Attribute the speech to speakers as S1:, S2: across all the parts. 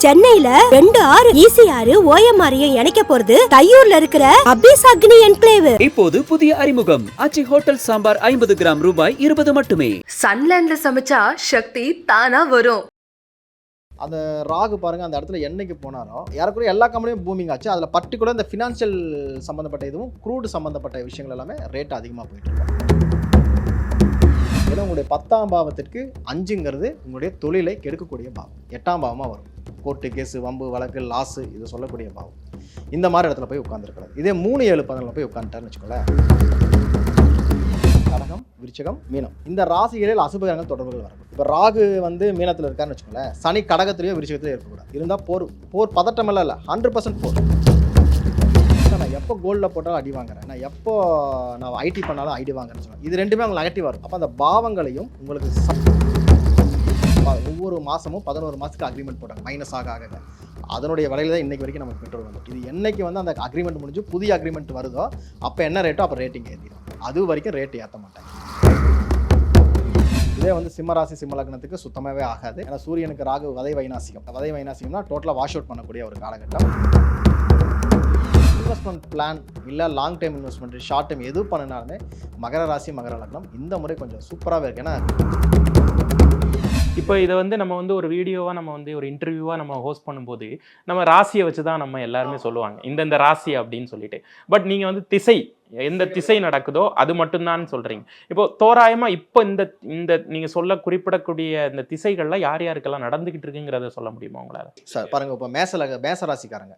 S1: சென்னையில 2 ஆறு ஈசிஆர் ஓஎம்ஆரையும் இணைக்க போறது தையூர்ல இருக்கிற அபிஸ் அக்னி என்க்ளேவ்.
S2: இப்போது புதிய அறிமுகம் அச்சி ஹோட்டல் சாம்பார் 50 கிராம் ரூபாய் 20 மட்டுமே.
S3: சன்லேண்ட்ல சமைச்சா சக்தி தானா வரும்.
S4: அந்த ராகு பாருங்க, அந்த இடத்துல என்னைக்கு போனாலும் யாருக்குரிய எல்லா கம்பெனியும் பூமிங் ஆச்சு. அதில் பர்டிகுலர் இந்த ஃபினான்ஷியல் சம்மந்தப்பட்ட இதுவும் க்ரூடு சம்மந்தப்பட்ட விஷயங்கள் எல்லாமே ரேட் அதிகமாக போயிட்டு இருக்கும். ஏன்னா உங்களுடைய 10ஆம் பாவத்திற்கு 5ங்கிறது உங்களுடைய தொழிலை கெடுக்கக்கூடிய பாவம். 8ஆம் பாவமாக வரும். கோர்ட்டு கேஸு, வம்பு வழக்கு, லாஸு இதை சொல்லக்கூடிய பாவம். இந்த மாதிரி இடத்துல போய் உட்காந்துருக்கிறது. இதே 3, 7, 11 போய் உட்காந்துட்டாருன்னு வச்சுக்கோங்களேன். கடகம், விருச்சகம், மீனம் இந்த ராசிகளில் அசுபகரங்கள் தொடர்புகள் வரும். இப்போ ராகு மீனத்தில் இருக்காருன்னு வச்சுக்கோங்களேன், சனி கடகத்திலேயோ விருச்சகத்திலேயோ இருக்கக்கூடாது. இருந்தால் போர் பதட்டமெல்லாம் இல்லை, 100% போர். நான் எப்போ கோல்டில் போட்டாலும் அடி வாங்குறேன், நான் எப்போ நான் ஐடி பண்ணாலும் ஐடி வாங்குறேன்னு சொல்லுவேன். இது ரெண்டுமே உங்களுக்கு நெகட்டிவாக இருக்கும். அப்போ அந்த பாவங்களையும் உங்களுக்கு ஒவ்வொரு மாதமும் 11 மாதத்துக்கு அக்ரிமெண்ட் போட்டாங்க, மைனஸ் ஆக ஆக அதனுடைய விலையில தான் இன்றைக்கு வரைக்கும் நமக்கு பெட்ரோல் வந்து. இது என்னைக்கு அந்த அக்ரிமெண்ட் முடிஞ்சு புதிய அக்ரிமெண்ட் வருதோ அப்போ என்ன ரேட்டோ அப்போ ரேட்டிங் ஏற்றிடும். அது வரைக்கும் ரேட்டு ஏற்ற மாட்டாங்க. இதே சிம்மராசி சிம்மலக்னத்துக்கு சுத்தமாகவே ஆகாது. ஏன்னா சூரியனுக்கு ராகு வதை வைநாசிகம்னா டோட்டலாக வாஷ் அவுட் பண்ணக்கூடிய ஒரு காலகட்டம். இன்வெஸ்ட்மெண்ட் பிளான் இல்லை long time investment, short time எது பண்ணினாலுமே மகர ராசி மகர லக்னம் இந்த முறை கொஞ்சம் சூப்பராகவே இருக்கு. ஏன்னா
S5: இப்போ இதை நம்ம ஒரு வீடியோவாக நம்ம ஒரு இன்டர்வியூவாக நம்ம ஹோஸ்ட் பண்ணும்போது நம்ம ராசியை வச்சு தான் நம்ம எல்லாருமே சொல்லுவாங்க இந்தந்த ராசி அப்படின்னு சொல்லிட்டு. பட் நீங்கள் திசை எந்த திசை நடக்குதோ அது மட்டும்தான் சொல்கிறீங்க. இப்போ தோராயமாக இப்போ இந்த நீங்கள் குறிப்பிடக்கூடிய இந்த திசைகள்லாம் யார் யாருக்கெல்லாம் நடந்துக்கிட்டு இருக்குங்கிறத சொல்ல முடியுமா உங்களால்?
S4: சார் பாருங்கள், இப்போ மேசராசிக்காரங்க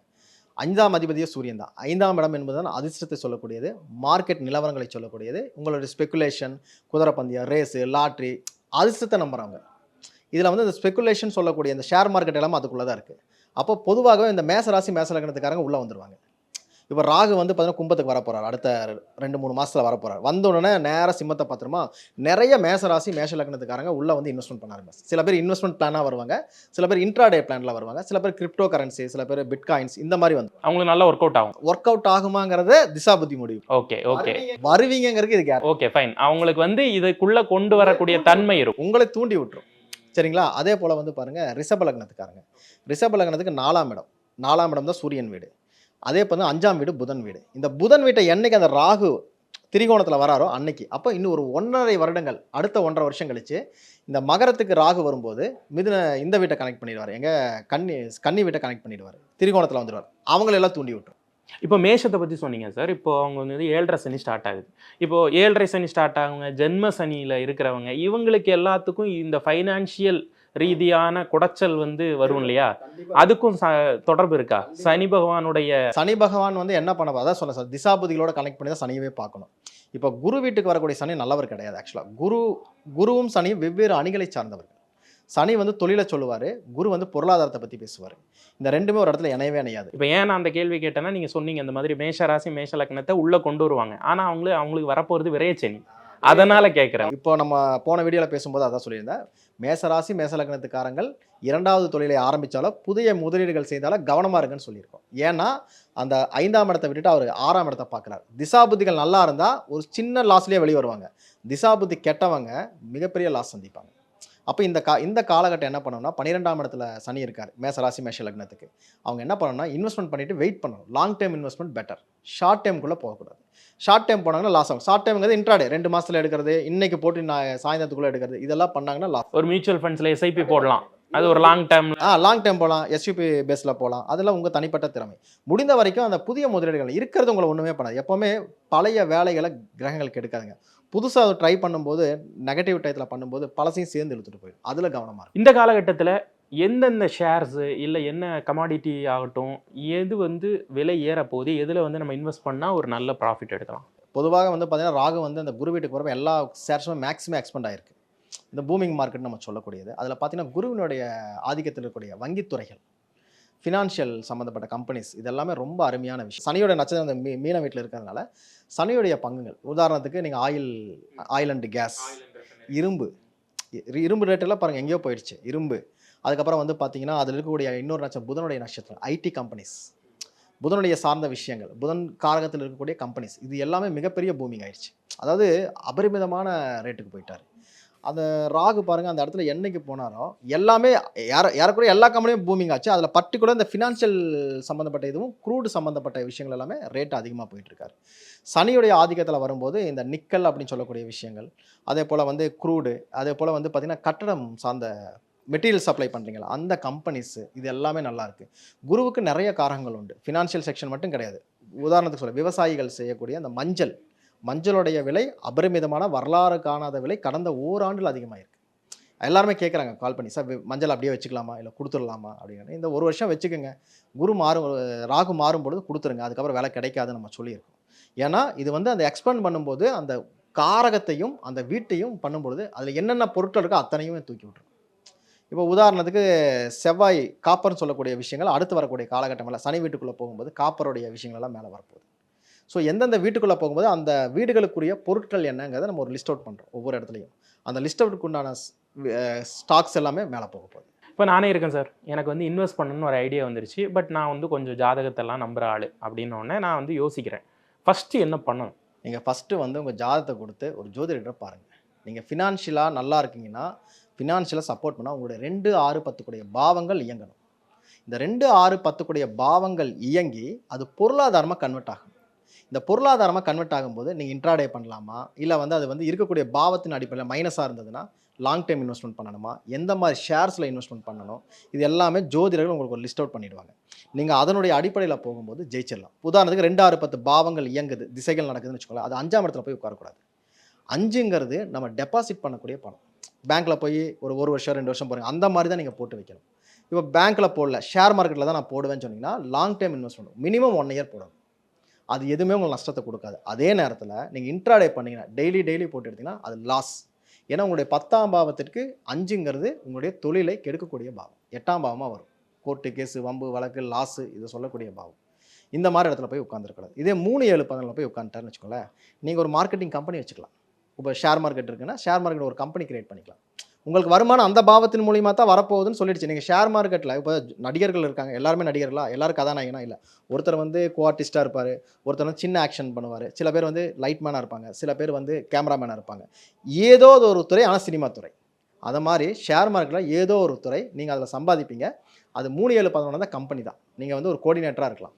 S4: 5ஆம் அதிபதியே சூரியன் தான். 5ஆம் இடம் என்பதுதான் அதிர்ஷ்டத்தை சொல்லக்கூடியது, மார்க்கெட் நிலவரங்களை சொல்லக்கூடியது. உங்களுடைய ஸ்பெகுலேஷன், குதிரைப்பந்தயம், ரேஸு, லாட்ரி, அதிர்ஷ்டத்தை நம்புறாங்க. இதில் இந்த ஸ்பெகுலேஷன் சொல்லக்கூடிய இந்த ஷேர் மார்க்கெட் எல்லாமே அதுக்குள்ளே தான் இருக்குது. அப்போ பொதுவாகவே இந்த மேசராசி மேசலக்கணத்துக்காரங்க உள்ளே வந்துடுவாங்க. இப்போ ராகு பார்த்தீங்கன்னா கும்பத்துக்கு வரப்போகிறார், அடுத்த 2-3 மாதத்தில் வரப்போகிறார். வந்த உடனே நேராக சிம்மத்தை பார்த்துருமா நிறைய மேசராசி மேஷலக்கணத்துக்காரங்க உள்ளே இன்வெஸ்ட்மெண்ட் பண்ண ஆரம்பிச்சு. சில பேர் இன்வெஸ்ட்மெண்ட் பிளானாக வருவாங்க, சில பேர் இன்ட்ராடே பிளானில் வருவாங்க, சில பேர் கிரிப்டோ கரன்சி, சில பேர் பிட்காயின்ஸ் இந்த மாதிரி
S5: அவங்களுக்கு நல்லா ஒர்க் அவுட்
S4: ஆகுமாங்கிறத திசாபுத்தி முடியும்.
S5: ஓகே
S4: வருவீங்கிறது இது
S5: ஓகே ஃபைன். அவங்களுக்கு இதுக்குள்ளே கொண்டு வரக்கூடிய தன்மை இருக்கும்,
S4: உங்களை தூண்டி விட்டுரும். சரிங்களா? அதே போல் பாருங்கள் ரிஷப லக்னத்துக்காரங்க. ரிஷப லக்னத்துக்கு 4ஆம் இடம் தான் சூரியன் வீடு. அதே போல் 5ஆம் வீடு புதன் வீடு. இந்த புதன் வீட்டை என்னைக்கு அந்த ராகு திரிகோணத்தில் வராரோ அன்னைக்கு, அப்போ இன்னும் ஒரு 1.5 வருடங்கள், அடுத்த 1.5 வருஷம் கழிச்சு இந்த மகரத்துக்கு ராகு வரும்போது இந்த வீட்டை கனெக்ட் பண்ணிடுவார், கன்னி வீட்டை கனெக்ட் பண்ணிடுவார், திரிகோணத்தில் வந்துடுவார். அவங்களெல்லாம் தூண்டி விட்டுரும்.
S5: இப்போ மேஷத்தை பற்றி சொன்னீங்க சார். இப்போ அவங்க 7.5 சனி ஸ்டார்ட் ஆகுது. இப்போ 7.5 சனி ஸ்டார்ட் ஆகுங்க, ஜென்ம சனியில் இருக்கிறவங்க இவங்களுக்கு எல்லாத்துக்கும் இந்த ஃபைனான்ஷியல் ரீதியான குடைச்சல் வரும் இல்லையா? அதுக்கும் தொடர்பு இருக்கா? சனி பகவான்
S4: என்ன பண்ண, அதான் சொன்ன சார், திசாபுதிகளோட கனெக்ட் பண்ணி தான் சனியவே பார்க்கணும். இப்போ குரு வீட்டுக்கு வரக்கூடிய சனி நல்லவர் கிடையாது. ஆக்சுவலாக குருவும் சனியும் வெவ்வேறு அணிகளை சார்ந்தவர்கள். சனி தொழிலை சொல்லுவார், குரு பொருளாதாரத்தை பற்றி பேசுவார். இந்த ரெண்டுமே ஒரு இடத்துல இணையவே இணையாது.
S5: இப்போ ஏன் நான் அந்த கேள்வி கேட்டேன்னா, நீங்கள் சொன்னீங்க இந்த மாதிரி மேஷராசி மேஷ லக்னத்தை உள்ளே கொண்டு வருவாங்க, ஆனால் அவங்களுக்கு வரப்போகிறது விரையச்சனி, அதனால் கேட்குறேன்.
S4: இப்போ நம்ம போன வீடியோவில் பேசும்போது அதான் சொல்லியிருந்தேன், மேசராசி மேச லக்னத்துக்காரங்கள் 2வது தொழிலை ஆரம்பித்தாலும் புதிய முதலீடுகள் செய்தாலும் கவனமாக இருக்குன்னு சொல்லியிருக்கோம். ஏன்னா அந்த 5ஆம் இடத்தை விட்டுட்டு அவர் 6ஆம் இடத்தை பார்க்குறாரு. திசாபுத்திகள் நல்லா இருந்தால் ஒரு சின்ன லாஸ்லேயே வெளியே வருவாங்க. திசாபுத்தி கெட்டவங்க மிகப்பெரிய லாஸ் சந்திப்பாங்க. அப்போ இந்த காலகட்டம் என்ன பண்ணணும்னா, 12ஆம் இடத்துல சனி இருக்கார் மேசராசி மேஷ லக்னத்துக்கு. அவங்க என்ன பண்ணணும்னா இன்வெஸ்ட்மெண்ட் பண்ணிவிட்டு வெயிட் பண்ணணும். Long time investment better, short டைமுக்குள்ளே போகக்கூடாது. ஷார்ட் டைம் போனாங்கன்னா லாஸ் ஆகும். ஷார்ட் டைம்ங்கிறது இன்ட்ராடே 2 மாதத்தில் எடுக்கிறது, இன்னைக்கு போட்டு நான் சாயந்தரத்துக்குள்ளே எடுக்கிறது, இதெல்லாம் பண்ணாங்கன்னா லாஸ்.
S5: ஒரு மியூச்சுவல் ஃபண்ட்ஸில் எஸ்ஐபி போடலாம், அது ஒரு லாங் டைம்
S4: போகலாம், எஸ்யூபி பேஸில் போகலாம். அதெல்லாம் உங்கள் தனிப்பட்ட திறமை. முடிந்த வரைக்கும் அந்த புதிய முதலீடுகள் இருக்கிறது உங்களை ஒன்றுமே பண்ணாது. எப்போவுமே பழைய வேலைகளை கிரகங்களுக்கு எடுக்காதுங்க. புதுசாக அதை ட்ரை பண்ணும்போது நெகட்டிவ் டயத்தில் பண்ணும்போது பழசையும் சேர்ந்து இழுத்துட்டு போயிடும். அதில் கவனமாக இருக்கும்.
S5: இந்த காலகட்டத்தில் எந்தெந்த ஷேர்ஸு இல்லை என்ன கமாடிட்டி ஆகட்டும், எது விலை ஏறப்போகுது, எதில் நம்ம இன்வெஸ்ட் பண்ணால் ஒரு நல்ல ப்ராஃபிட் எடுக்கலாம்?
S4: பொதுவாக பார்த்தீங்கன்னா ராகு அந்த குரு வீட்டுக்கு வரப்போ எல்லா ஷேர்ஸுமே மேக்ஸிமம் எக்ஸ்பெண்ட் ஆகிருக்கு. இந்த பூமிங் மார்க்கெட் நம்ம சொல்லக்கூடியது. அதில் பார்த்தீங்கன்னா குருவினுடைய ஆதிக்கத்தில் இருக்கக்கூடிய வங்கித்துறைகள், ஃபினான்ஷியல் சம்மந்தப்பட்ட கம்பெனிஸ், இதெல்லாமே ரொம்ப அருமையான விஷயம். சனியோட நட்சத்திரம் அந்த மீன வீட்டில் இருக்கிறதுனால சனியுடைய பங்குகள், உதாரணத்துக்கு நீங்கள் ஆயில் அண்ட் கேஸ், இரும்பு ரேட்டெல்லாம் பாருங்கள் எங்கேயோ போயிடுச்சு இரும்பு. அதுக்கப்புறம் பார்த்தீங்கன்னா அதில் இருக்கக்கூடிய இன்னொரு நட்சத்திரம் புதனுடைய நட்சத்திரம், ஐடி கம்பெனிஸ், புதனுடைய சார்ந்த விஷயங்கள், புதன் காரகத்தில் இருக்கக்கூடிய கம்பெனிஸ், இது எல்லாமே மிகப்பெரிய பூமிங் ஆயிடுச்சு. அதாவது அபரிமிதமான ரேட்டுக்கு போயிட்டார். அந்த ராகு பாருங்கள் அந்த இடத்துல என்னைக்கு போனாரோ எல்லாமே யாரக்குறைய எல்லா கம்பெனியும் பூமிங் ஆச்சு. அதில் பர்டிகுலர் இந்த ஃபினான்ஷியல் சம்மந்தப்பட்ட இதுவும் க்ரூடு சம்மந்தப்பட்ட விஷயங்கள் எல்லாமே ரேட் அதிகமாக போயிட்டுருக்காரு. சனியுடைய ஆதிக்கத்தில் வரும்போது இந்த நிக்கல் அப்படின்னு சொல்லக்கூடிய விஷயங்கள், அதே போல் வந்து க்ரூடு, அதே போல் வந்து பார்த்திங்கன்னா கட்டடம் சார்ந்த மெட்டீரியல் சப்ளை பண்ணுறீங்களா அந்த கம்பெனிஸு, இது எல்லாமே நல்லாயிருக்கு. குருவுக்கு நிறைய காரகங்கள் உண்டு, ஃபினான்ஷியல் செக்ஷன் மட்டும் கிடையாது. உதாரணத்துக்கு சொல்ல விவசாயிகள் செய்யக்கூடிய அந்த மஞ்சளுடைய விலை அபரிமிதமான வரலாறு காணாத விலை கடந்த ஓராண்டில் அதிகமாக இருக்குது. எல்லாருமே கேட்குறாங்க கால் பண்ணி, சார் மஞ்சள் அப்படியே வச்சுக்கலாமா இல்லை கொடுத்துடலாமா அப்படின்னு. இந்த ஒரு வருஷம் வச்சுக்கோங்க, ராகு மாறும் பொழுது கொடுத்துருங்க, அதுக்கப்புறம் விலை கிடைக்காதுன்னு நம்ம சொல்லியிருக்கோம். ஏன்னா இது வந்து அந்த எக்ஸ்பேண்ட் பண்ணும்போது அந்த காரகத்தையும் அந்த வீட்டையும் பண்ணும்பொழுது அதில் என்னென்ன பொருட்கள் இருக்கோ அத்தனையுமே தூக்கி விட்டுரும். இப்போ உதாரணத்துக்கு செவ்வாய் காப்பர்னு சொல்லக்கூடிய விஷயங்கள் அடுத்து வரக்கூடிய காலகட்டங்களில் சனி வீட்டுக்குள்ளே போகும்போது காப்பருடைய விஷயங்களெல்லாம் மேலே வரப்போகுது. ஸோ எந்தெந்த வீட்டுக்குள்ளே போகும்போது அந்த வீடுகளுக்குரிய பொருட்கள் என்னங்கிறத நம்ம ஒரு லிஸ்ட் அவுட் பண்ணுறோம் ஒவ்வொரு இடத்துலையும். அந்த லிஸ்ட் அவுட்டுக்கு உண்டான ஸ்டாக்ஸ் எல்லாமே மேலே போக போகுது.
S5: இப்போ நானே இருக்கேன் சார், எனக்கு வந்து இன்வெஸ்ட் பண்ணணும்னு ஒரு ஐடியா வந்துருச்சு. பட் நான் வந்து கொஞ்சம் ஜாதகத்தெல்லாம் நம்புகிற ஆள் அப்படின்னோடனே நான் வந்து யோசிக்கிறேன், ஃபஸ்ட்டு என்ன பண்ணணும்?
S4: நீங்கள் ஃபஸ்ட்டு வந்து உங்கள் ஜாதகத்தை கொடுத்து ஒரு ஜோதிடரை பாருங்கள். நீங்கள் ஃபினான்ஷியலாக நல்லா இருக்கீங்கன்னா, ஃபினான்ஷியலாக சப்போர்ட் பண்ணால் உங்களுடைய 2, 6, 10 கூடிய பாவங்கள் இயங்கணும். இந்த 2, 6, 10 கூடிய பாவங்கள் இயங்கி அது பொருளாதாரமாக கன்வெர்ட் ஆகும். இந்த பொருளாதாரமாக கன்வெர்ட் ஆகும்போது நீங்கள் இன்ட்ராடே பண்ணலாமா, இல்லை வந்து அது வந்து இருக்கக்கூடிய பாவத்தின் அடிப்படையில் மைனஸாக இருந்ததுன்னா லாங் டைம் இன்வெஸ்ட்மெண்ட் பண்ணணுமா, எந்த மாதிரி ஷேர்ஸில் இன்வெஸ்ட்மெண்ட் பண்ணணும், இது எல்லாமே ஜோதிடர்கள் உங்களுக்கு ஒரு லிஸ்ட் அவுட் பண்ணிடுவாங்க. நீங்கள் அதனுடைய அடிப்படையில் போகும்போது ஜெயிச்சிடலாம். உதாரணத்துக்கு 2, 6, 10 பாவங்கள் இயங்குது, திசைகள் நடக்குதுன்னு வச்சுக்கோங்களேன், அது 5ஆம் இடத்துல போய் உட்காரக்கூடாது. 5ங்கிறது நம்ம டெபாசிட் பண்ணக்கூடிய பணம். பேங்க்கில் போய் ஒரு வருஷம் 2 வருஷம் போகிறீங்க, அந்த மாதிரி தான் நீங்கள் போட்டு வைக்கணும். இப்போ பேங்க்கில் போடல, ஷேர் மார்க்கெட்டில் தான் நான் போடுவேன்னு சொன்னீங்கன்னா long time investment minimum 1 year போடணும். அது எதுவுமே உங்களுக்கு நஷ்டத்தை கொடுக்காது. அதே நேரத்தில் நீங்கள் இன்ட்ராடே பண்ணிங்கன்னா டெய்லி போட்டு எடுத்திங்கன்னா அது லாஸ். ஏன்னா உங்களுடைய 10ஆம் பாவத்திற்கு 5ங்கிறது உங்களுடைய தொழிலை கெடுக்கக்கூடிய பாவம். 8ஆம் பாவமாக வரும். கோர்ட்டு கேஸு, வம்பு வழக்கு, லாஸு, இதை சொல்லக்கூடிய பாவம். இந்த மாதிரி இடத்துல போய் உட்காந்துருக்கூடாது. இதே 3, 7, 11 போய் உட்காந்துட்டாருன்னு வச்சுக்கோங்களேன், நீங்கள் ஒரு மார்க்கெட்டிங் கம்பெனி வச்சுக்கலாம். இப்போ ஷேர் மார்க்கெட் இருக்குன்னா ஷேர் மார்க்கெட் ஒரு கம்பெனி கிரியேட் பண்ணிக்கலாம். உங்களுக்கு வருமானம் அந்த பாவத்தின் மூலியமாக தான் வரப்போகுதுன்னு சொல்லிடுச்சு. நீங்கள் ஷேர் மார்க்கெட்டில் இப்போ நடிகர்கள் இருக்காங்க, எல்லாருமே நடிகர்களா, எல்லாரும் கதாநாயகனா இல்லை. ஒருத்தர் வந்து கோஆர்டிஸ்ட்டாக இருப்பார், ஒருத்தர் வந்து சின்ன ஆக்ஷன் பண்ணுவார், சில பேர் வந்து லைட் மேனாக இருப்பாங்க, சில பேர் வந்து கேமராமேனாக இருப்பாங்க. ஏதோ ஒரு துறை, ஆனால் சினிமா துறை. அதை மாதிரி ஷேர் மார்க்கெட்டில் ஏதோ ஒரு துறை நீங்கள் அதில் சம்பாதிப்பீங்க. அது 3, 7, 11 தான் கம்பெனி தான். நீங்கள் வந்து ஒரு கோஆர்டினேட்டராக இருக்கலாம்,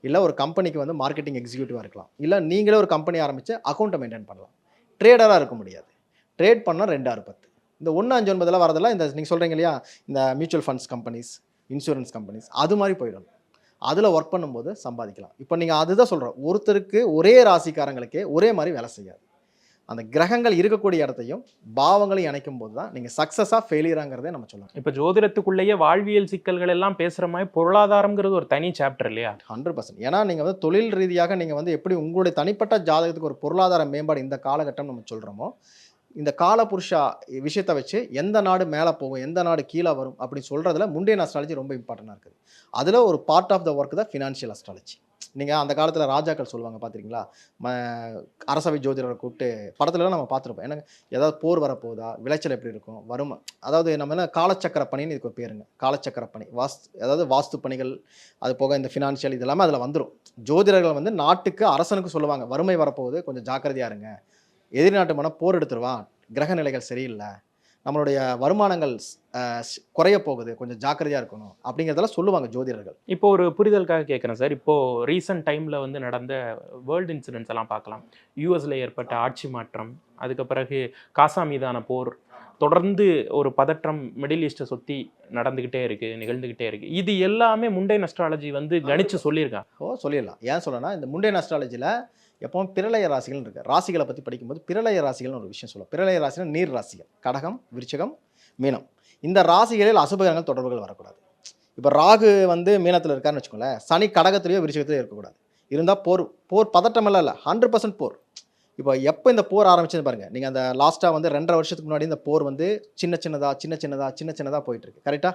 S4: இல்லை ஒரு கம்பெனிக்கு வந்து மார்க்கெட்டிங் எக்ஸிக்யூட்டிவாக இருக்கலாம், இல்லை நீங்களே ஒரு கம்பெனி ஆரம்பித்து அக்கௌண்ட்டை மெயின்டைன் பண்ணலாம். ட்ரேடராக இருக்க முடியாது. ட்ரேட் பண்ணால் 2, 6, 10. இந்த 1, 5, 9 வரதெல்லாம் இந்த நீங்கள் சொல்கிறீங்க இல்லையா, இந்த mutual funds companies, insurance companies, அது மாதிரி போயிடணும். அதில் ஒர்க் பண்ணும்போது சம்பாதிக்கலாம். இப்போ நீங்கள் அதுதான் சொல்கிறோம், ஒருத்தருக்கு ஒரே ராசிக்காரங்களுக்கே ஒரே மாதிரி வேலை செய்யாது. அந்த கிரகங்கள் இருக்கக்கூடிய இடத்தையும் பாவங்களையும் இணைக்கும் போது தான் நீங்கள் சக்ஸஸாக ஃபெயிலியராங்கிறதே நம்ம சொல்லலாம்.
S5: இப்போ ஜோதிடத்துக்குள்ளேயே வாழ்வியல் சிக்கல்கள் எல்லாம் பேசுகிற மாதிரி பொருளாதாரங்கிறது ஒரு தனி சாப்டர் இல்லையா?
S4: 100%. ஏன்னா நீங்கள் வந்து தொழில் ரீதியாக நீங்கள் வந்து எப்படி உங்களுடைய தனிப்பட்ட ஜாதகத்துக்கு ஒரு பொருளாதார மேம்பாடு இந்த காலகட்டம் நம்ம சொல்கிறோமோ, இந்த காலபுருஷா விஷயத்தை வச்சு எந்த நாடு மேலே போகும், எந்த நாடு கீழே வரும் அப்படின்னு சொல்கிறதுல முண்டேன் அஸ்ட்ராலஜி ரொம்ப இம்பார்ட்டண்டாக இருக்குது. அதில் ஒரு பார்ட் ஆஃப் த ஒர்க் தான் ஃபினான்ஷியல் அஸ்ட்ராலஜி. நீங்கள் அந்த காலத்தில் ராஜாக்கள் சொல்லுவாங்க பார்த்துருக்கீங்களா, அரசவை ஜோதிடரை கூப்பிட்டு படத்துலலாம் நம்ம பார்த்துருப்போம். ஏன்னா ஏதாவது போர் வரப்போகுதா, விளைச்சல் எப்படி இருக்கும், வரும், அதாவது நம்ம என்ன காலச்சக்கர பணின்னு இதுக்கு பேருங்க. காலச்சக்கர பணி அதாவது வாஸ்து பணிகள், அது போக இந்த ஃபினான்ஷியல் இது எல்லாமே அதில் வந்துடும். ஜோதிடர்கள் வந்து நாட்டுக்கு அரசனுக்கு சொல்லுவாங்க, வறுமை வரப்போகுது, கொஞ்சம் ஜாக்கிரதையாக இருங்க, எதிரி நாட்டு மன போர் எடுத்துருவான், கிரக நிலைகள் சரியில்லை, நம்மளுடைய வருமானங்கள் குறைய போகுது, கொஞ்சம் ஜாக்கிரதையாக இருக்கணும் அப்படிங்கிறதெல்லாம் சொல்லுவாங்க ஜோதிடர்கள்.
S5: இப்போ ஒரு புரிதலுக்காக கேட்குறேன் சார், இப்போது ரீசன்ட் டைமில் வந்து நடந்த வேர்ல்டு இன்சிடென்ட்ஸ் எல்லாம் பார்க்கலாம். யூஎஸில் ஏற்பட்ட ஆட்சி மாற்றம், அதுக்கு பிறகு காசா மீதான போர், தொடர்ந்து ஒரு பதற்றம் மிடில் ஈஸ்ட்டை சுற்றி நிகழ்ந்துக்கிட்டே இருக்குது. இது எல்லாமே முண்டேன் அஸ்ட்ராலஜி வந்து கணிச்சு சொல்லியிருக்காங்க.
S4: சொல்லிடலாம். ஏன் சொல்லணும்னா, இந்த முண்டேன் அஸ்ட்ராலஜியில் எப்பவும் பிரளய ராசிகள் இருக்குது. ராசிகளை பற்றி படிக்கும்போது பிரளய ராசிகள்னு ஒரு விஷயம் சொல்லுவோம். பிரளய ராசிகள் நீர் ராசிகள், கடகம், விருச்சிகம், மீனம். இந்த ராசிகளில் அசுபகரங்கள் தொடர்புகள் வரக்கூடாது. இப்போ ராகு வந்து மீனத்தில் இருக்காருன்னு வச்சுக்கோங்களேன், சனி கடகத்திலேயோ விருச்சிகத்திலேயோ இருக்கக்கூடாது. இருந்தால் போர் பதட்டமெல்லாம் இல்லை, 100% போர். இப்போ எப்போ இந்த போர் ஆரம்பிச்சது பாருங்கள், நீங்கள் அந்த லாஸ்ட்டாக வந்து 2.5 வருஷத்துக்கு முன்னாடி இந்த போர் வந்து சின்ன சின்னதாக போயிட்டுருக்கு. கரெக்டாக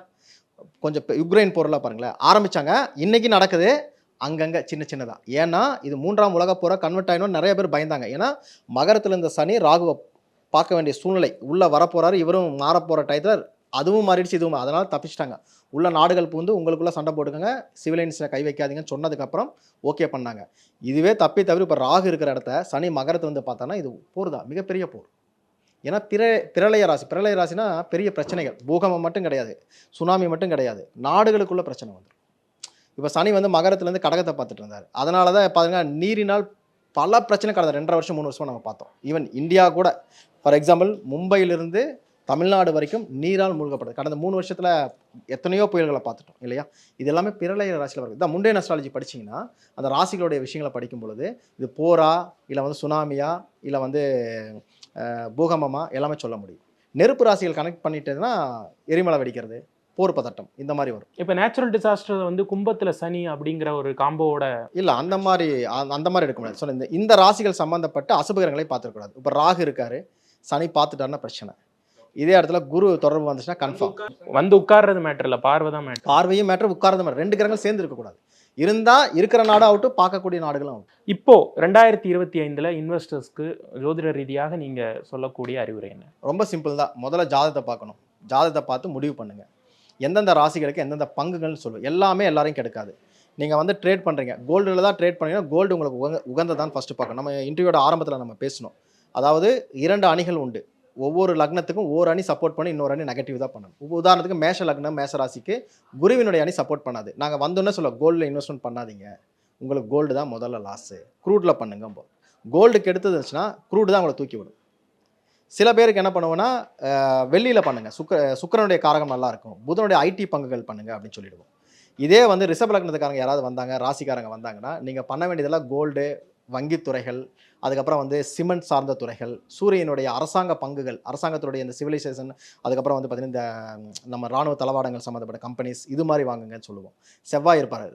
S4: கொஞ்சம் யுக்ரைன் போரெலாம் பாருங்களேன், ஆரம்பித்தாங்க, இன்றைக்கி நடக்குது அங்கங்கே சின்னதாக. ஏன்னா இது 3ஆம் உலக போரை கன்வெர்ட் ஆகினோன்னு நிறைய பேர் பயந்தாங்க. ஏன்னா மகரத்தில் இந்த சனி ராகுவை பார்க்க வேண்டிய சூழ்நிலை உள்ளே வரப்போகிறாரு, இவரும் மாறப்போகிற டயத்தில் அதுவும் மாறிடுச்சு, இதுவும், அதனால் தப்பிச்சிட்டாங்க. உள்ள நாடுகள் பூந்து உங்களுக்குள்ளே சண்டை போட்டுக்கோங்க, சிவிலைன்ஸில் கை வைக்காதீங்கன்னு சொன்னதுக்கப்புறம் ஓகே பண்ணாங்க. இதுவே தவிர இப்போ ராகு இருக்கிற இடத்த சனி மகரத்தை வந்து பார்த்தோன்னா இது போர் தான், மிகப்பெரிய போர். ஏன்னா பிரளய ராசினா பெரிய பிரச்சனைகள், பூகம்பம் மட்டும் கிடையாது, சுனாமி மட்டும் கிடையாது, நாடுகளுக்குள்ள பிரச்சனை வந்துடும். இப்போ சனி வந்து மகரத்துலேருந்து கடகத்தை பார்த்துட்டு இருந்தார். அதனால தான் பார்த்தீங்கன்னா நீரினால் பல பிரச்சனை கடந்த 2.5 வருஷம் 3 வருஷமாக நம்ம பார்த்தோம். ஈவன் இந்தியா கூட ஃபார் எக்ஸாம்பிள் மும்பையிலிருந்து தமிழ்நாடு வரைக்கும் நீரால் மூழ்கப்படுது. கடந்த 3 வருஷத்தில் எத்தனையோ புயல்களை பார்த்துட்டோம் இல்லையா? இது எல்லாமே பிரளய ராசியில் வருது. இதான் முண்டேன் அஸ்ட்ராலஜி படிச்சிங்கன்னா அந்த ராசிகளுடைய விஷயங்களை படிக்கும் பொழுது இது போரா இல்லை வந்து சுனாமியா இல்லை வந்து பூகம்பமா எல்லாமே சொல்ல முடியும். நெருப்பு ராசிகள் கனெக்ட் பண்ணிட்டதுன்னா எரிமலை வெடிக்கிறது, போர் பதட்டம், இந்த மாதிரி வரும்.
S5: இப்போ நேச்சுரல் டிசாஸ்டர் வந்து கும்பத்துல சனி அப்படிங்கிற ஒரு காம்போவோட
S4: இல்லை அந்த மாதிரி எடுக்க முடியாது. ஸோ இந்த ராசிகள் சம்மந்தப்பட்ட அசுபகிரங்களை பார்த்துருக்கூடாது. இப்போ ராகு இருக்காரு, சனி பார்த்துட்டாருன்னா பிரச்சனை. இதே இடத்துல குரு தொடர்பு வந்துச்சுன்னா கன்ஃபார்ம்.
S5: வந்து உட்கார்றது மேட்டர் இல்லை, பார்வை தான் மேட்டர்.
S4: பார்வையும் மேட்டர், உட்கார்றது மேட்டர். 2 கிரகங்கள் சேர்ந்து இருக்கக்கூடாது. இருந்தா இருக்கிற நாடு அவுட்டு, பார்க்கக்கூடிய நாடுகளும் அவுட்.
S5: இப்போ 2025 இன்வெஸ்டர்ஸ்க்கு ஜோதிட ரீதியாக நீங்க சொல்லக்கூடிய அறிவுரை என்ன?
S4: ரொம்ப சிம்பிள் தான். முதல்ல ஜாதகத்தை பார்க்கணும். ஜாதகத்தை பார்த்து முடிவு பண்ணுங்க. எந்தெந்த ராசிகளுக்கு எந்தெந்த பங்குகள்னு சொல்லுவோம். எல்லாமே எல்லாரையும் கெடுக்காது. நீங்கள் வந்து ட்ரேட் பண்ணுறீங்க, கோல்டில் தான் ட்ரேட் பண்ணீங்கன்னா கோல்டு உங்களுக்கு உகந்ததான் ஃபஸ்ட்டு பார்க்கணும். நம்ம இன்டர்வியூட ஆரம்பத்தில் நம்ம பேசணும். அதாவது 2 அணிகள் உண்டு. ஒவ்வொரு லக்னத்துக்கும் ஒரு அணி சப்போர்ட் பண்ணி இன்னொரு அணி நெகட்டிவ் தான் பண்ணணும். உதாரணத்துக்கு மேஷ லக்னம் மேஷ ராசிக்கு குருவினுடைய அணி சப்போர்ட் பண்ணாது. நாங்கள் வந்தோன்னே சொல்ல கோல்டில் இன்வெஸ்ட்மெண்ட் பண்ணாதீங்க, உங்களுக்கு கோல்டு தான் முதல்ல லாஸு, க்ரூடில் பண்ணுங்க. கோல்டுக்கு எடுத்துச்சுன்னா க்ரூடு தான் உங்களை தூக்கி விடும். சில பேருக்கு என்ன பண்ணுவோன்னா வெள்ளியில் பண்ணுங்கள், சுக்கிரனுடைய காரகம் நல்லா இருக்கும், புதனுடைய ஐடி பங்குகள் பண்ணுங்கள் அப்படின்னு சொல்லிடுவோம். இதே வந்து ரிஷப லக்னத்துக்காரங்க யாராவது வந்தாங்க, ராசிக்காரங்க வந்தாங்கன்னா நீங்கள் பண்ண வேண்டியதெல்லாம் கோல்டு, வங்கித்துறைகள், அதுக்கப்புறம் வந்து சிமெண்ட் சார்ந்த துறைகள், சூரியனுடைய அரசாங்க பங்குகள், அரசாங்கத்துடைய இந்த சிவிலைசேஷன், அதுக்கப்புறம் வந்து பார்த்திங்கன்னா இந்த நம்ம இராணுவ தளவாடங்கள் சம்மந்தப்பட்ட கம்பெனிஸ், இது மாதிரி வாங்குங்கன்னு சொல்லுவோம். செவ்வாய் இருப்பார்,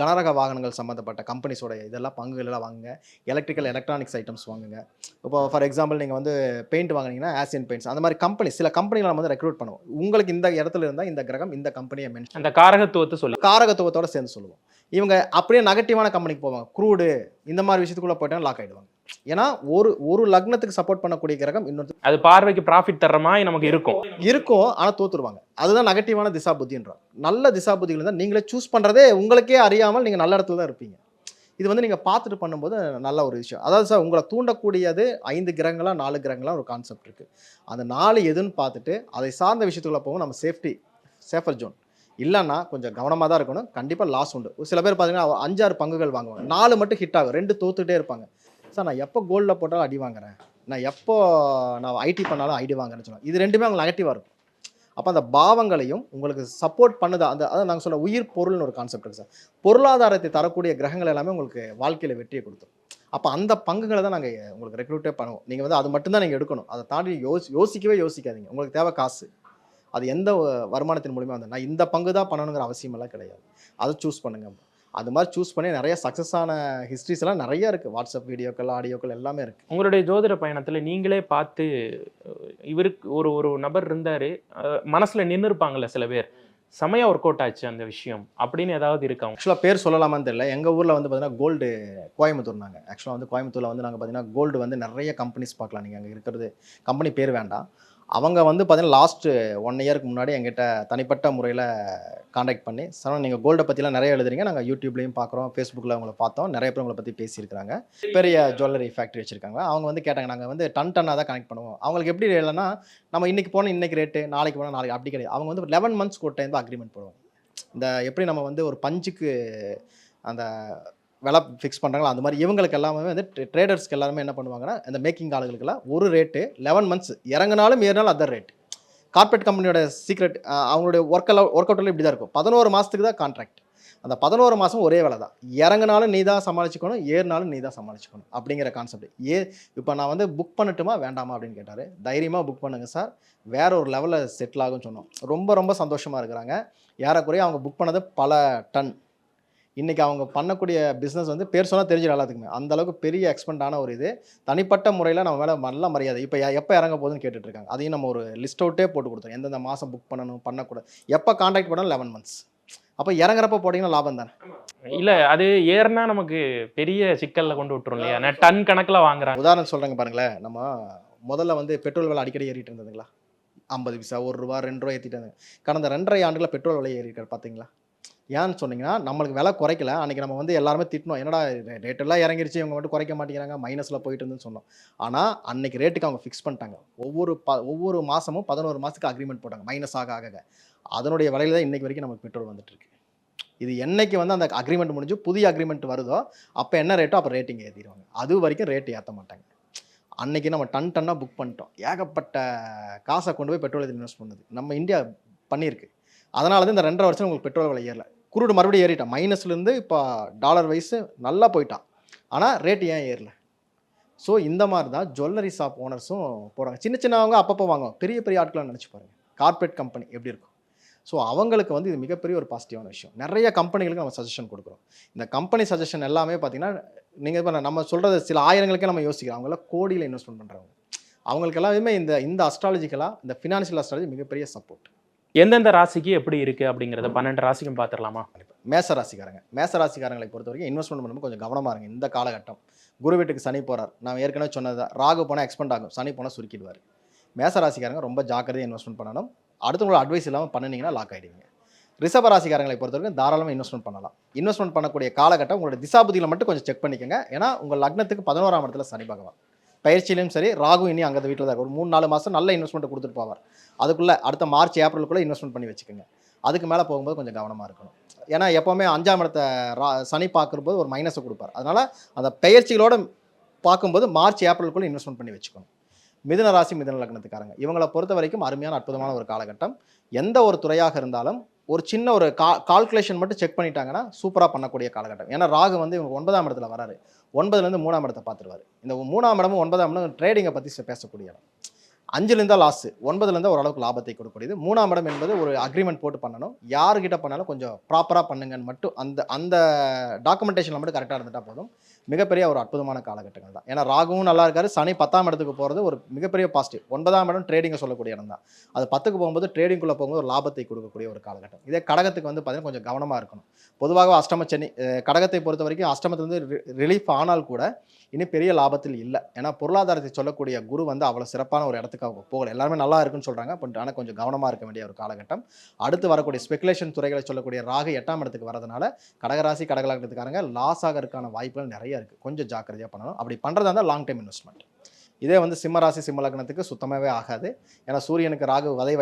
S4: கனரக வாகனங்கள் சம்மந்தப்பட்ட கம்பெனிஸோட இதெல்லாம் பங்குகள் எல்லாம் வாங்குங்க. எலக்ட்ரிக்கல் எலக்ட்ரானிக்ஸ் ஐட்டம்ஸ் வாங்குங்க. இப்போ ஃபார் எக்ஸாம்பிள் நீங்கள் வந்து பெயிண்ட் வாங்கினீங்கன்னா ஆசியன் பெயிண்ட்ஸ், அந்த மாதிரி கம்பெனி, சில கம்பெனிகளை நம்ம வந்து ரெக்ரூட் பண்ணுவோம். உங்களுக்கு இந்த இடத்துல இருந்தால் இந்த கிரகம் இந்த கம்பெனியை மென்ஷன்,
S5: அந்த காரகத்துவத்தை சொல்லி
S4: காரகத்துவத்தோட சேர்ந்து சொல்லுவோம். இவங்க அப்படியே நெகட்டிவான கம்பெனிக்கு போவாங்க, க்ரூடு இந்த மாதிரி விஷயத்துக்குள்ளே போயிட்டாலும் லாக் ஆகிடுவாங்க. ஏன்னா ஒரு லக்னத்துக்கு சப்போர்ட் பண்ணக்கூடிய கிரகம் இன்னொரு,
S5: அது பார்வைக்கு ப்ராஃபிட் தர்ற மாதிரி நமக்கு இருக்கும்,
S4: ஆனால் தோத்துருவாங்க. அதுதான் நெகட்டிவான திசா புத்தின்றோம். நல்ல திசா புத்திகள் இருந்தால் நீங்களே சூஸ் பண்ணுறதே உங்களுக்கே அறியாமல் நீங்கள் நல்ல இடத்துல தான் இருப்பீங்க. இது வந்து நீங்கள் பார்த்துட்டு பண்ணும்போது நல்ல ஒரு விஷயம். அதாவது சார் உங்களை தூண்டக்கூடியது 5 கிரகங்களா 4 கிரகங்களா ஒரு கான்செப்ட் இருக்குது. அந்த 4 எதுன்னு பார்த்துட்டு அதை சார்ந்த விஷயத்துக்குள்ளே போகும். நம்ம சேஃபர் ஜோன் இல்லைன்னா கொஞ்சம் கவனமாக தான் இருக்கணும். கண்டிப்பாக லாஸ் உண்டு. சில பேர் பார்த்தீங்கன்னா 5-6 பங்குகள் வாங்குவாங்க, 4 மட்டும் ஹிட் ஆகும், 2 தோத்துட்டே இருப்பாங்க. சார் நான் எப்போ கோல்டில் போட்டாலும் அடி வாங்குறேன், நான் எப்போ நான் ஐடி பண்ணாலும் ஐடி வாங்குறேன்னு சொல்லுவாங்க. இது ரெண்டுமே அவங்க நெகட்டிவாக இருக்கும். அப்போ அந்த பாவங்களையும் உங்களுக்கு சப்போர்ட் பண்ணுது. அதாவது நாங்கள் சொல்ல உயிர் பொருள்னு ஒரு கான்செப்ட் இருக்குது சார். பொருளாதாரத்தை தரக்கூடிய கிரகங்கள் எல்லாமே உங்களுக்கு வாழ்க்கையில் வெற்றியை கொடுத்துரும். அப்போ அந்த பங்குகளை தான் நாங்கள் உங்களுக்கு ரெக்ரூட்டே பண்ணுவோம். நீங்கள் வந்து அது மட்டும்தான் நீங்கள் எடுக்கணும். அதை தாண்டி யோசிக்காதீங்க. உங்களுக்கு தேவை காசு, அது எந்த வருமானத்தின் மூலியமாக வந்து நான் இந்த பங்கு தான் பண்ணணுங்கிற அவசியமெல்லாம் கிடையாது. அதை சூஸ் பண்ணுங்கள். அது மாதிரி சூஸ் பண்ணி நிறைய சக்ஸஸான ஹிஸ்ட்ரிஸ் எல்லாம் நிறைய இருக்குது. வாட்ஸ்அப் வீடியோக்கள், ஆடியோக்கள் எல்லாமே இருக்குது.
S5: உங்களுடைய ஜோதிட பயணத்தில் நீங்களே பார்த்து இவருக்கு ஒரு நபர் இருந்தார், மனசில் நின்று இருப்பாங்கள்ல சில பேர், செமையாக ஒர்க் அவுட் ஆச்சு அந்த விஷயம் அப்படின்னு ஏதாவது இருக்கா?
S4: ஆக்சுவலாக பேர் சொல்லலாமான்னு தெரியல. எங்கள் ஊரில் வந்து பார்த்தீங்கன்னா கோல்டு கோயம்புத்தூர். நாங்கள் ஆக்சுவலாக வந்து கோயம்புத்தூரில் வந்து நாங்கள் பார்த்தீங்கன்னா கோல்டு வந்து நிறைய கம்பெனிஸ் பார்க்கலாம். நீங்கள் அங்கே இருக்கிறது கம்பெனி பேர் வேண்டாம். அவங்க வந்து பார்த்தீங்கன்னா லாஸ்ட்டு 1 இயருக்கு முன்னாடி எங்கிட்ட தனிப்பட்ட முறையில் காண்டாக்ட் பண்ணி, சார் நீங்கள் கோல்டை பற்றிலாம் நிறைய எழுதுறீங்க, நாங்கள் யூடியூப்லேயும் பார்க்குறோம், ஃபேஸ்புக்கில் உங்களை பார்த்தோம், நிறைய பேர் உங்களை பற்றி பேசியிருக்கிறாங்க, பெரிய ஜுவல்லரி ஃபேக்ட்ரி வச்சுருக்காங்க. அவங்க வந்து கேட்டாங்க, நாங்கள் வந்து டன்னாக தான் கனெக்ட் பண்ணுவோம். அவங்களுக்கு எப்படி இல்லைன்னா நம்ம இன்றைக்கி போனால் இன்றைக்கி ரேட்டு, நாளைக்கு போனால் நாளைக்கு, அப்படி கிடையாது. அவங்க வந்து 11 மந்த்ஸ்க்கு ஒரு டைம் தான் அக்ரிமெண்ட் போடுவாங்க. இந்த எப்படி நம்ம வந்து ஒரு பஞ்சுக்கு அந்த விலை ஃபிக்ஸ் பண்ணுறாங்களோ அந்த மாதிரி இவங்களுக்கு எல்லாமே வந்து ட்ரேடர்ஸ்க்கு எல்லாருமே என்ன பண்ணுவாங்கன்னா, இந்த மேக்கிங் ஆளுகளுக்கெல்லாம் ஒரு ரேட்டு 11 மந்த்ஸ் இறங்கினாலும் ஏறினாலும் அதர் ரேட். கார்பரேட் கம்பெனியோட சீக்ரெட், அவங்களுடைய ஒர்க் அவுட்டில் இப்படி தான் இருக்கும். 11 மாதத்துக்கு தான் கான்ட்ராக்ட். அந்த 11 மாதம் ஒரே வேலை தான். இறங்கினாலும் நீ தான் சமாளிச்சுக்கணும், ஏறினாலும் நீ தான் சமாளிச்சுக்கணும் அப்படிங்கிற கான்செப்ட். இப்போ நான் வந்து புக் பண்ணட்டுமா வேண்டாமா அப்படின்னு கேட்டார். தைரியமாக புக் பண்ணுங்கள் சார், வேற ஒரு லெவலில் செட்டில் ஆகும்னு சொன்னோம். ரொம்ப ரொம்ப சந்தோஷமாக இருக்கிறாங்க. ஏறக்குறைய அவங்க புக் பண்ணது பல டன். இன்றைக்கி அவங்க பண்ணக்கூடிய பிஸ்னஸ் வந்து பேர் சொன்னால் தெரிஞ்சிடும் எல்லாத்துக்குமே. அந்தளவுக்கு பெரிய எக்ஸ்பெண்டான ஒரு இது. தனிப்பட்ட முறையில் நம்ம மேலே நல்ல மரியாதை. இப்போ எப்போ இறங்க போகுதுன்னு கேட்டுட்ருக்காங்க. அதையும் நம்ம ஒரு லிஸ்ட் அவுட்டே போட்டு கொடுத்தோம். எந்தெந்த மாதம் புக் பண்ணணும், பண்ணக்கூடாது, எப்போ கான்டாக்ட் பண்ணணும், 11 மந்த்ஸ். அப்போ இறங்குறப்ப போட்டிங்கன்னா லாபம் தானே.
S5: இல்லை அது ஏறினா நமக்கு பெரிய சிக்கலில் கொண்டு விட்டுரும் இல்லையா? நான் டன் கணக்கில் வாங்குறேன்.
S4: உதாரணம் சொல்கிறேங்க பாருங்களேன். நம்ம முதல்ல வந்து பெட்ரோல் விலை அடிக்கடி ஏறிட்டு இருந்ததுங்களா? 50 பைசா, 1 ரூபா, 2 ரூபா ஏற்றிட்டாங்க. கடந்த 2.5 ஆண்டுகளில் பெட்ரோல் விலை ஏறி இருக்காரு பார்த்தீங்களா? ஏன்னு சொன்னீங்கன்னா, நம்மளுக்கு விலை குறைக்கல. அன்னைக்கு நம்ம வந்து எல்லாருமே திட்டினோம். என்னடா ரேட் எல்லாம் இறங்கிருச்சு, இவங்க மட்டும் குறைக்க மாட்டேங்கிறாங்க, மைனஸ்ல போயிட்டு இருந்துன்னு சொன்னோம். ஆனா, அன்னைக்கு ரேட்டுக்கு அவங்க ஃபிக்ஸ் பண்ணிட்டாங்க. ஒவ்வொரு மாசமும் 11 மாசத்துக்கு அக்ரீமெண்ட் போட்டாங்க. மைனஸ் ஆக ஆக. அதனுடைய விலையில தான் இன்னைக்கு வரைக்கும் நமக்கு பெட்ரோல் வந்துட்டு இருக்கு. இது என்னைக்கு வந்து அந்த அக்ரீமெண்ட் முடிஞ்சு புதிய அக்ரீமெண்ட் வருதோ, அப்ப என்ன ரேட்டோ அப்ப ரேட்டிங் ஏத்திருவாங்க. அது வரைக்கும் ரேட் ஏத்த மாட்டாங்க. அன்னைக்கு நம்ம டன்னா புக் பண்ணிட்டோம். ஏகப்பட்ட காசை கொண்டு போய் பெட்ரோல் இன்வெஸ்ட் பண்ணுது. நம்ம இந்தியா பண்ணியிருக்கு. அதனால தான் இந்த 2.5 வருஷம் உங்களுக்கு பெட்ரோல் விலை ஏறல. குரூடு மறுபடியும் ஏறிட்டான். மைனஸ்லேருந்து இப்போ டாலர் வைஸ் நல்லா போயிட்டான். ஆனால் ரேட்டு ஏன் ஏறல? ஸோ இந்த மாதிரி தான் ஜுவல்லரி ஷாப் ஓனர்ஸும் போகிறாங்க. சின்னவங்க அப்பப்போ வாங்குவாங்க. பெரிய பெரிய ஆட்களாக நினச்சி பாருங்கள். கார்ப்பரேட் கம்பெனி எப்படி இருக்கும்? ஸோ அவங்களுக்கு வந்து இது மிகப்பெரிய ஒரு பாசிட்டிவான விஷயம். நிறைய கம்பெனிகளுக்கு நம்ம சஜஷன் கொடுக்குறோம். இந்த கம்பெனி சஜஷன் எல்லாமே பார்த்தீங்கன்னா, நீங்கள் இப்போ நம்ம சொல்கிறது சில ஆயிரங்களுக்கே நம்ம யோசிக்கிறோம். அவங்களாம் கோடியில் இன்வெஸ்ட்மெண்ட் பண்ணுறவங்க. அவங்களுக்கு எல்லாமே இந்த அஸ்ட்ராலஜிக்கலாக இந்த ஃபினான்ஷியல் அஸ்ட்ராலஜி மிகப்பெரிய சப்போர்ட்.
S5: எந்தெந்த ராசிக்கு எப்படி இருக்குது அப்படிங்கிறத 12 ராசிக்கும் பார்த்துடலாமா?
S4: மேச ராசிக்காரங்களை பொறுத்த வரைக்கும் இன்வெஸ்ட்மெண்ட் பண்ணும்போது கொஞ்சம் கவனமாக இருங்க. இந்த காலகட்டம் குரு வீட்டுக்கு சனி போகிறார். நான் ஏற்கனவே சொன்னது ராகு போனால் எக்ஸ்பெண்ட் ஆகும், சனி போனால் சுருக்கிடுவார். மேச ராசிக்காரங்க ரொம்ப ஜாக்கிரதையாக இன்வெஸ்ட்மெண்ட் பண்ணணும். அடுத்தவங்களோட அட்வைஸ் இல்லாமல் பண்ணினீங்கன்னா லாக் ஆகிடுவீங்க. ரிஷப ராசிக்காரங்களை பொறுத்த வரைக்கும் தாராளமாக இன்வெஸ்ட்மெண்ட் பண்ணலாம். இன்வெஸ்ட்மெண்ட் பண்ணக்கூடிய காலகட்டம் உங்களோட திசாபுதியில் மட்டும் கொஞ்சம் செக் பண்ணிக்கோங்க. ஏன்னா உங்கள் லக்னத்துக்கு 11ஆம் இடத்துல சனி பகவான். பயிற்சியிலும் சரி, ராகு இனி அங்கே வீட்டில் தான் ஒரு 3-4 மாதம் நல்ல இன்வெஸ்ட்மெண்ட் கொடுத்துட்டு போவார். அதுக்குள்ளே அடுத்த மார்ச் ஏப்ரலுக்குள்ளே இன்வெஸ்ட்மெண்ட் பண்ணி வச்சுக்கோங்க. அதுக்கு மேலே போகும்போது கொஞ்சம் கவனமாக இருக்கணும். ஏன்னா எப்போவுமே 5ஆம் இடத்தை சனி பார்க்கும்போது ஒரு மைனஸை கொடுப்பார். அதனால் அந்த பயிற்சிகளோடு பார்க்கும்போது மார்ச் ஏப்ரலுக்குள்ளே இன்வெஸ்ட்மெண்ட் பண்ணி வச்சுக்கணும். மிதுன ராசி மிதுன லக்னத்துக்காரங்க இவங்களை பொறுத்த வரைக்கும் அருமையான அற்புதமான ஒரு காலகட்டம். எந்த ஒரு துறையாக இருந்தாலும் ஒரு சின்ன ஒரு கால்குலேஷன் மட்டும் செக் பண்ணிட்டாங்கன்னா சூப்பராக பண்ணக்கூடிய காலகட்டம். ஏன்னா ராகு வந்து இவங்க 9ஆம் இடத்துல வராரு. 9லேருந்து 3ஆம் இடத்தை பார்த்துருவார். இந்த 3ஆம் இடமும் 9ஆம் இடம் ட்ரேடிங்கை பற்றி பேசக்கூடிய இடம். 5லேருந்தா லாஸு, 9லேருந்து ஓரளவுக்கு லாபத்தை கொடுக்கக்கூடியது. 3ஆம் இடம் என்பது ஒரு அக்ரிமெண்ட் போட்டு பண்ணணும். யார்கிட்ட பண்ணாலும் கொஞ்சம் ப்ராப்பராக பண்ணுங்கன்னு மட்டும் அந்த டாக்குமெண்டேஷனில் மட்டும் கரெக்டாக இருந்துட்டால் போதும். மிகப்பெரிய ஒரு அற்புதமான காலகட்டங்கள் தான். ஏன்னா ராகுவும் நல்லா இருக்காரு. சனி 10ஆம் இடத்துக்கு போகிறது ஒரு மிகப்பெரிய பாசிட்டிவ். 9ஆம் இடம் ட்ரேடிங்கை சொல்லக்கூடிய இடம் தான். அது 10க்கு போகும்போது ட்ரேடிங்குள்ளே போகும்போது ஒரு லாபத்தை கொடுக்கக்கூடிய ஒரு காலகட்டம். இதே கடகத்துக்கு வந்து பார்த்தீங்கன்னா கொஞ்சம் கவனமாக இருக்கணும். பொதுவாக அஷ்டம சனி கடகத்தை பொறுத்த வரைக்கும் அஷ்டமத்திலிருந்து ரிலீஃப் ஆனால் கூட இனி பெரிய லாபத்தில் இல்லை. ஏன்னா பொருளாதாரத்தை சொல்லக்கூடிய குரு வந்து அவ்வளோ சிறப்பான ஒரு இடத்துக்கு அவங்க போகல. எல்லாருமே நல்லா இருக்குன்னு சொல்கிறாங்க. பட் ஆனால் கொஞ்சம் கவனமாக இருக்க வேண்டிய ஒரு காலகட்டம். அடுத்து வரக்கூடிய ஸ்பெகுலேஷன் துறைகளை சொல்லக்கூடிய ராகு 8ஆம் இடத்துக்கு வரதுனால கடகராசி கடகலக்கணத்துக்காரங்க லாஸ் ஆகிறதுக்கான வாய்ப்புகள் நிறைய இருக்குது. கொஞ்சம் ஜாக்கிரதையாக பண்ணணும். அப்படி பண்ணுறதா இருந்தால் லாங் டைம் இன்வெஸ்ட்மெண்ட். இதே வந்து சிம்மராசி சிம்ம லக்னத்துக்கு சுத்தமாகவே ஆகாது. ஏன்னா சூரியனுக்கு ராகு வதை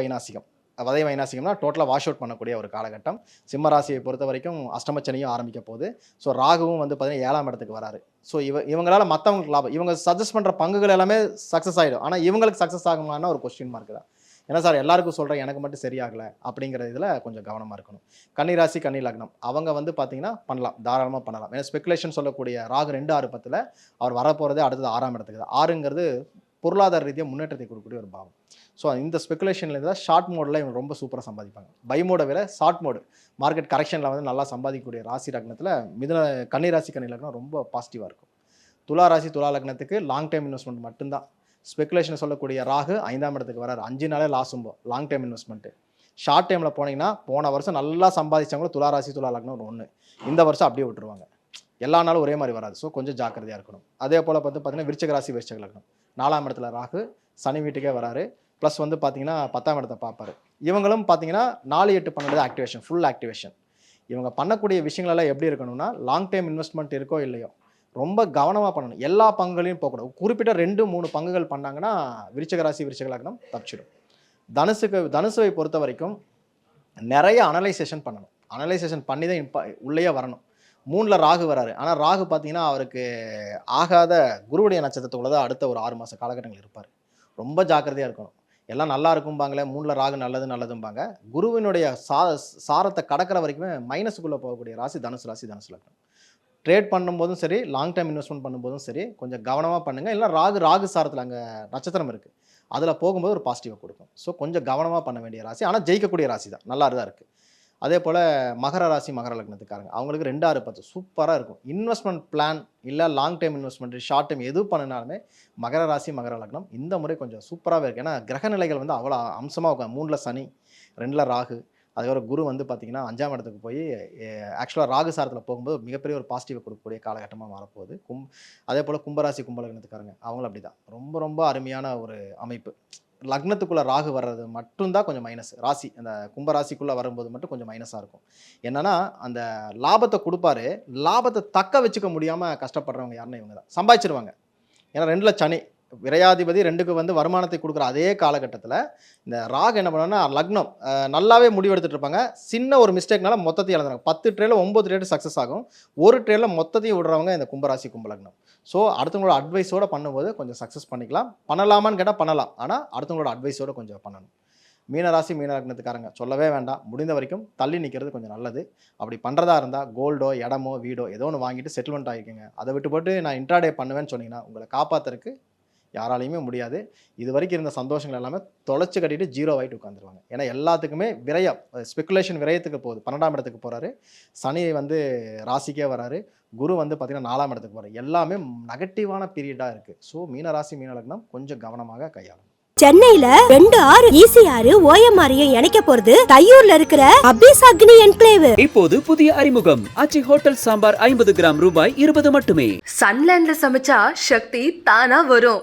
S4: வைநாசிகம்னா டோட்டலாக வாஷ் அவுட் பண்ணக்கூடிய ஒரு காலகட்டம். சிம்ம ராசியை பொறுத்த வரைக்கும் அஷ்டமச்சனியும் ஆரம்பிக்க போகுது. ஸோ ராகுவும் வந்து பார்த்தீங்கன்னா 7ஆம் இடத்துக்கு வராரு. ஸோ இவங்களால மற்றவங்களுக்கு லாபம். இவங்க சஜஸ்ட் பண்ணுற பங்குகள் எல்லாமே சக்ஸஸ் ஆகிடும். ஆனால் இவங்களுக்கு சக்ஸஸ் ஆகுமானா ஒரு கொஸ்டின் மார்க் தான். ஏன்னா சார் எல்லாருக்கும் சொல்கிறேன், எனக்கு மட்டும் சரியாகலை அப்படிங்கிற இதில் கொஞ்சம் கவனமாக இருக்கணும். கன்னிராசி கன்னி லக்னம் அவங்க வந்து பார்த்தீங்கன்னா பண்ணலாம், தாராளமாக பண்ணலாம். ஏன்னா ஸ்பெகுலேஷன் சொல்லக்கூடிய ராகு 2-6-10 அவர் வரப்போகிறதே அடுத்தது 6ஆம் இடத்துக்கு தான். 6ங்கிறது பொருளாதார ரீதியாக முன்னேற்றத்தை கொடுக்கக்கூடிய ஒரு பாவம். ஸோ இந்த ஸ்பெகுலேஷனில் இருந்தால் ஷார்ட் மோடில் இவங்க ரொம்ப சூப்பராக சம்பாதிப்பாங்க. பை மோடை விட ஷார்ட் மோடு மார்க்கெட் கரெக்ஷனில் வந்து நல்லா சம்பாதிக்கக்கூடிய ராசி லக்னத்தில் கன்னிராசி கன்னி லக்னம் ரொம்ப பாசிட்டிவாக இருக்கும். துலா ராசி துலா லக்னத்துக்கு லாங் டைம் இன்வெஸ்ட்மெண்ட் மட்டும்தான். ஸ்பெகுலேஷன் சொல்லக்கூடிய ராகு 5ஆம் இடத்துக்கு வராரு. 5 நாளே லாஸும்போ லாங் டைம் இன்வெஸ்ட்மெண்ட்டு. ஷார்ட் டைமில் போனீங்கன்னா போன வருஷம் நல்லா சம்பாதிச்சவங்களும் துலா ராசி துலா லக்னம் ஒன்று. இந்த வருஷம் அப்படியே விட்டுருவாங்க. எல்லா நாளும் ஒரே மாதிரி வராது. ஸோ கொஞ்சம் ஜாக்கிரதையாக இருக்கணும். அதே போல் பார்த்தீங்கன்னா விருச்சிக ராசி விருச்சிக லக்னம் 4ஆம் இடத்துல ராகு சனி வீட்டுக்கே வராரு. ப்ளஸ் வந்து பார்த்தீங்கன்னா 10ஆம் இடத்தை பார்ப்பாரு. இவங்களும் பார்த்தீங்கன்னா 4-8-12 ஆக்டிவேஷன், ஃபுல் ஆக்டிவேஷன். இவங்க பண்ணக்கூடிய விஷயங்களெல்லாம் எப்படி இருக்கணும்னா லாங் டைம் இன்வெஸ்ட்மெண்ட் இருக்கோ இல்லையோ ரொம்ப கவனமாக பண்ணணும். எல்லா பங்குகளையும் போகக்கூடாது. குறிப்பிட்ட 2-3 பங்குகள் பண்ணாங்கன்னா விருச்சிக ராசி விருச்சிக லக்னம் தப்பிச்சிடும். தனுசுவை பொறுத்த வரைக்கும் நிறைய அனலைசேஷன் பண்ணணும். அனலைசேஷன் பண்ணி தான் உள்ளேயே வரணும். 3ல் ராகு வராரு. ஆனால் ராகு பார்த்தீங்கன்னா அவருக்கு ஆகாத குருவுடைய நட்சத்திரத்துக்குள்ள தான் அடுத்த ஒரு 6 மாத காலகட்டங்கள் இருப்பார். ரொம்ப ஜாக்கிரதையாக இருக்கணும். எல்லாம் நல்லா இருக்கும்பாங்களே, 3ல் ராகு நல்லதும்பாங்க. குருவினுடைய சாரத்தை கடக்கிற வரைக்குமே மைனஸுக்குள்ளே போகக்கூடிய ராசி தனுசு லக்னம். ட்ரேட் பண்ணும்போதும் சரி, லாங் டைம் இன்வெஸ்ட்மெண்ட் பண்ணும்போதும் சரி கொஞ்சம் கவனமாக பண்ணுங்கள். இல்லை ராகு சாரத்தில் அங்கே நட்சத்திரம் இருக்குது, அதில் போகும்போது ஒரு பாசிட்டிவாக கொடுக்கும். ஸோ கொஞ்சம் கவனமாக பண்ண வேண்டிய ராசி. ஆனால் ஜெயிக்கக்கூடிய ராசி தான், நல்லா தான் இருக்குது. அதே போல் மகர ராசி மகர லக்னத்துக்காரங்க அவங்களுக்கு 2-6-10 சூப்பராக இருக்கும். இன்வெஸ்ட்மெண்ட் பிளான் இல்லை long time investment short time எது பண்ணினாலுமே மகர ராசி மகர லக்னம் இந்த முறை கொஞ்சம் சூப்பராகவே இருக்குது. ஏன்னா கிரக நிலைகள் வந்து அவ்வளோ அம்சமாக இருக்கும். 3ல் சனி, 2ல் ராகு, அதுக்கப்புறம் குரு வந்து பார்த்தீங்கன்னா 5ஆம் இடத்துக்கு போய் ஆக்சுவலாக ராகு சாரத்தில் போகும்போது மிகப்பெரிய ஒரு பாசிட்டிவை கொடுக்கக்கூடிய காலகட்டமாக மாறப்போகுது. அதே போல் கும்பராசி கும்பலக்னத்துக்காரங்க அவங்களும் அப்படி தான். ரொம்ப ரொம்ப அருமையான ஒரு அமைப்பு. லக்னத்துக்குள்ள ராகு வர்றது மட்டும்தான் கொஞ்சம் மைனஸ். ராசி அந்த கும்ப ராசிக்குள்ள வரும்போது மட்டும் கொஞ்சம் மைனஸாக இருக்கும். என்னன்னா அந்த லாபத்தை கொடுப்பாரு, லாபத்தை தக்க வச்சுக்க முடியாமல் கஷ்டப்படுறவங்க யாருன்னா இவங்க தான். சம்பாதிச்சிருவாங்க. ஏன்னா 2ல் சனி, விரையாதிபதி 2க்கு வந்து வருமானத்தை கொடுக்குற அதே காலகட்டத்தில் இந்த ராகு என்ன பண்ணுவாங்கன்னா லக்னம் நல்லாவே முடிவெடுத்துட்டு இருப்பாங்க. சின்ன ஒரு மிஸ்டேக்னால மொத்தத்தையும் இழந்துறாங்க. 10 ட்ரேடில் 9 ட்ரேடு சக்ஸஸ் ஆகும். ஒரு ட்ரேடில் மொத்தத்தையும் விடுறவங்க இந்த கும்பராசி கும்பலக்னம். ஸோ அடுத்தவங்களோட அட்வைஸோடு பண்ணும்போது கொஞ்சம் சக்ஸஸ் பண்ணிக்கலாம். பண்ணலாமான்னு கேட்டால் பண்ணலாம், ஆனால் அடுத்தவங்களோட அட்வைஸோடு கொஞ்சம் பண்ணணும். மீனராசி மீனலக்னத்துக்காரங்க சொல்லவே வேண்டாம். முடிந்த வரைக்கும் தள்ளி நிற்கிறது கொஞ்சம் நல்லது. அப்படி பண்ணுறதா இருந்தால் கோல்டோ இடமோ வீடோ ஏதோ ஒன்று வாங்கிட்டு செட்டில்மெண்ட் ஆகிருக்கீங்க. அதை விட்டு போட்டு நான் இன்ட்ராடே பண்ணுவேன்னு சொன்னீங்கன்னா உங்களை காப்பாற்றுறதுக்கு யாராலையுமே முடியாது. இது வரைக்கும் இருந்த சந்தோஷங்கள் எல்லாமே தொலைச்சு கட்டிட்டு 0 ஆகிட்டு உட்காந்துருவாங்க. ஏன்னா எல்லாத்துக்குமே விரயம், ஸ்பெகுலேஷன் விரயத்துக்கு போகுது. 12ஆம் இடத்துக்கு போகிறாரு, சனி வந்து ராசிக்கே வராரு, குரு வந்து பார்த்தீங்கன்னா 4ஆம் இடத்துக்கு போகிறாரு. எல்லாமே நெகட்டிவான பீரியடாக இருக்குது. ஸோ மீனராசி மீனலக்னம் கொஞ்சம் கவனமாக கையாளும்.
S1: சென்னையில 2 ஆறு ஈசி ஆறு ஓஎம்ஆரையும் இணைக்க போறது தையூர்ல இருக்கிற அபிஸ் அக்னி என்க்ளேவ்.
S2: இப்போது புதிய அறிமுகம் ஆச்சி ஹோட்டல் சாம்பார் 50 கிராம் ரூபாய் 20 மட்டுமே.
S3: சன்லேண்ட்ல சமைச்சா சக்தி தானா வரும்.